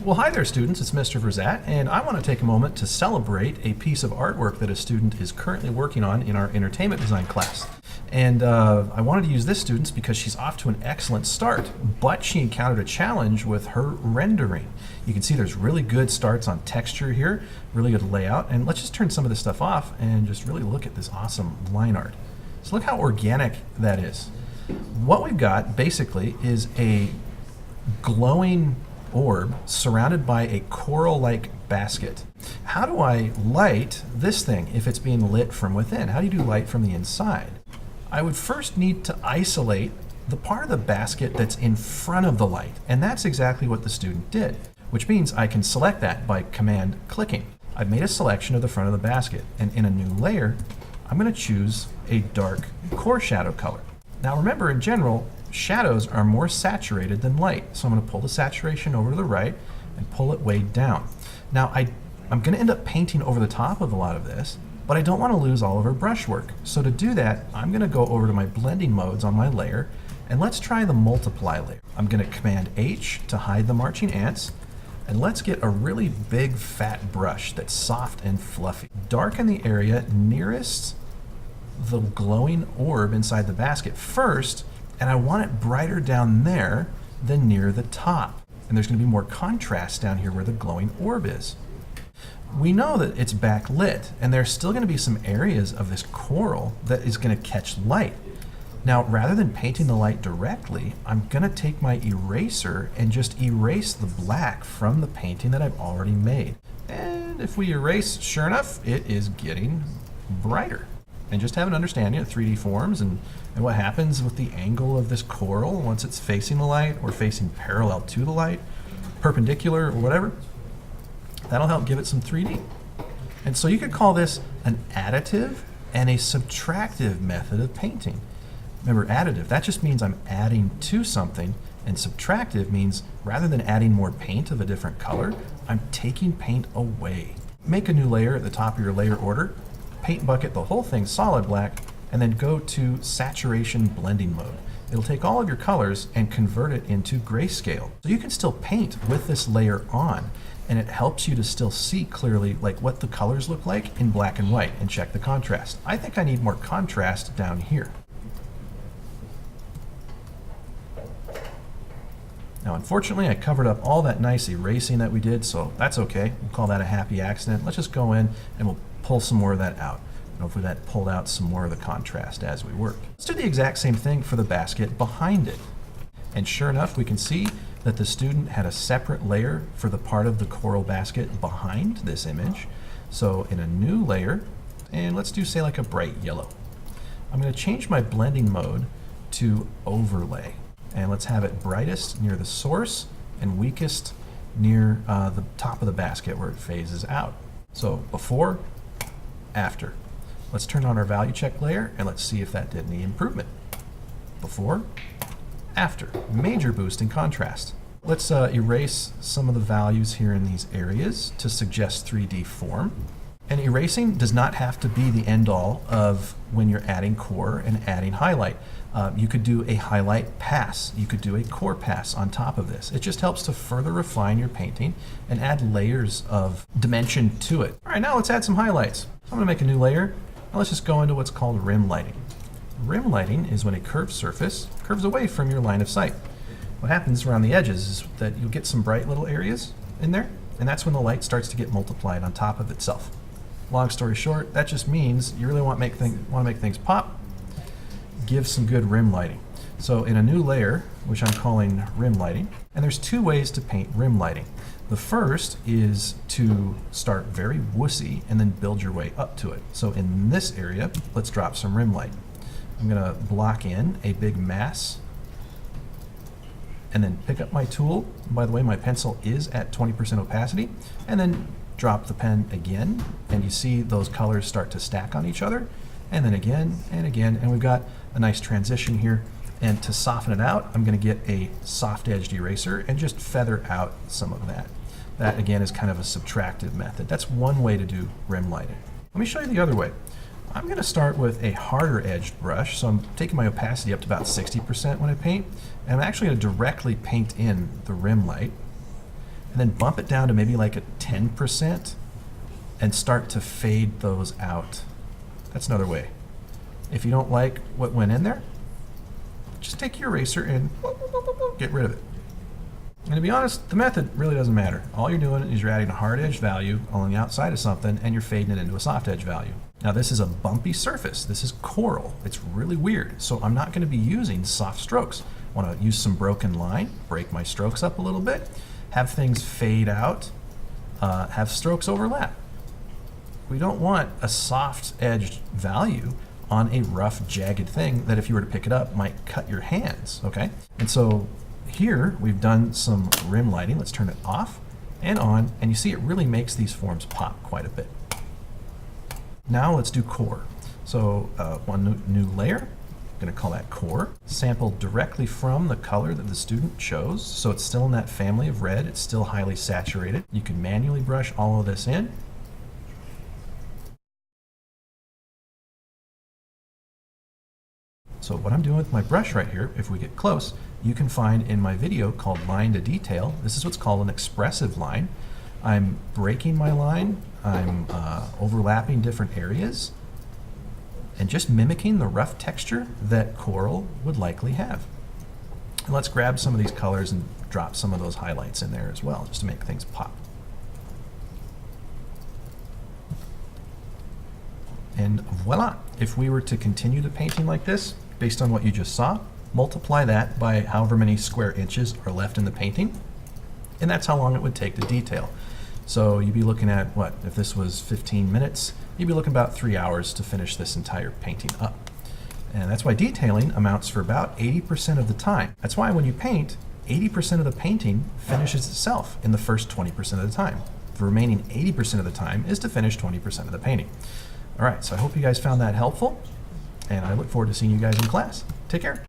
Well, hi there, students. It's Mr. Verzat, and I want to take a moment to celebrate a piece of artwork that a student is currently working on in our entertainment design class. And I wanted to use this student because she's off to an excellent start, but she encountered a challenge with her rendering. You can see there's really good starts on texture here, really good layout, and let's just turn some of this stuff off and just really look at this awesome line art. So look how organic that is. What we've got basically is a glowing orb surrounded by a coral-like basket. How do I light this thing if it's being lit from within? How do you do light from the inside? I would first need to isolate the part of the basket that's in front of the light, and that's exactly what the student did, which means I can select that by command clicking. I've made a selection of the front of the basket, and in a new layer, I'm going to choose a dark core shadow color. Now remember, in general, shadows are more saturated than light. So I'm going to pull the saturation over to the right and pull it way down. Now I'm going to end up painting over the top of a lot of this, but I don't want to lose all of our brush work. So to do that, I'm going to go over to my blending modes on my layer, and let's try the multiply layer. I'm going to command H to hide the marching ants, and let's get a really big fat brush that's soft and fluffy. Darken the area nearest the glowing orb inside the basket first, and I want it brighter down there than near the top. And there's going to be more contrast down here where the glowing orb is. We know that it's backlit, and there's still going to be some areas of this coral that is going to catch light. Now, rather than painting the light directly, I'm going to take my eraser and just erase the black from the painting that I've already made. And if we erase, sure enough, it is getting brighter. And just have an understanding of 3D forms and what happens with the angle of this coral once it's facing the light or facing parallel to the light, perpendicular or whatever. That'll help give it some 3D. And so you could call this an additive and a subtractive method of painting. Remember, additive, that just means I'm adding to something, and subtractive means rather than adding more paint of a different color, I'm taking paint away. Make a new layer at the top of your layer order, paint bucket the whole thing solid black, and then go to saturation blending mode. It'll take all of your colors and convert it into grayscale. So you can still paint with this layer on, and it helps you to still see clearly like what the colors look like in black and white, and check the contrast. I think I need more contrast down here. Now, unfortunately, I covered up all that nice erasing that we did, so that's okay. We'll call that a happy accident. Let's just go in and we'll pull some more of that out. And hopefully that pulled out some more of the contrast as we worked. Let's do the exact same thing for the basket behind it. And sure enough, we can see that the student had a separate layer for the part of the coral basket behind this image. So in a new layer, and let's do, say, like a bright yellow. I'm going to change my blending mode to overlay. And let's have it brightest near the source and weakest near the top of the basket where it phases out. So before, after. Let's turn on our value check layer and let's see if that did any improvement. Before, after. Major boost in contrast. Let's erase some of the values here in these areas to suggest 3D form. And erasing does not have to be the end-all of when you're adding core and adding highlight. You could do a highlight pass. You could do a core pass on top of this. It just helps to further refine your painting and add layers of dimension to it. All right, now let's add some highlights. So I'm going to make a new layer. Now let's just go into what's called rim lighting. Rim lighting is when a curved surface curves away from your line of sight. What happens around the edges is that you'll get some bright little areas in there, and that's when the light starts to get multiplied on top of itself. Long story short, that just means you really want to make things pop. Give some good rim lighting. So in a new layer, which I'm calling rim lighting, and there's two ways to paint rim lighting. The first is to start very wussy and then build your way up to it. So in this area, let's drop some rim light. I'm going to block in a big mass and then pick up my tool. By the way, my pencil is at 20% opacity, and then drop the pen again, and you see those colors start to stack on each other, and then again and again, and we've got a nice transition here. And to soften it out, I'm going to get a soft-edged eraser and just feather out some of that. That, again, is kind of a subtractive method. That's one way to do rim lighting. Let me show you the other way. I'm going to start with a harder edged brush, so I'm taking my opacity up to about 60% when I paint, and I'm actually going to directly paint in the rim light. and then bump it down to maybe like a 10% and start to fade those out. That's another way. If you don't like what went in there, just take your eraser and get rid of it. And to be honest, the method really doesn't matter. All you're doing is you're adding a hard edge value on the outside of something and you're fading it into a soft edge value. Now this is a bumpy surface. This is coral. It's really weird. So I'm not going to be using soft strokes. I want to use some broken line, break my strokes up a little bit, have things fade out, have strokes overlap. We don't want a soft edged value on a rough, jagged thing that if you were to pick it up might cut your hands, okay? And so here we've done some rim lighting. Let's turn it off and on, and you see it really makes these forms pop quite a bit. Now let's do core. So one new layer, I'm gonna call that core. Sample directly from the color that the student chose. So it's still in that family of red, it's still highly saturated. You can manually brush all of this in. So what I'm doing with my brush right here, if we get close, you can find in my video called Line to Detail. This is what's called an expressive line. I'm breaking my line, I'm overlapping different areas, and just mimicking the rough texture that coral would likely have. And let's grab some of these colors and drop some of those highlights in there as well, just to make things pop. And voila! If we were to continue the painting like this, based on what you just saw, multiply that by however many square inches are left in the painting, and that's how long it would take to detail. So you'd be looking at, what, if this was 15 minutes, you'd be looking about 3 hours to finish this entire painting up. And that's why detailing amounts for about 80% of the time. That's why when you paint, 80% of the painting finishes itself in the first 20% of the time. The remaining 80% of the time is to finish 20% of the painting. All right, so I hope you guys found that helpful, and I look forward to seeing you guys in class. Take care.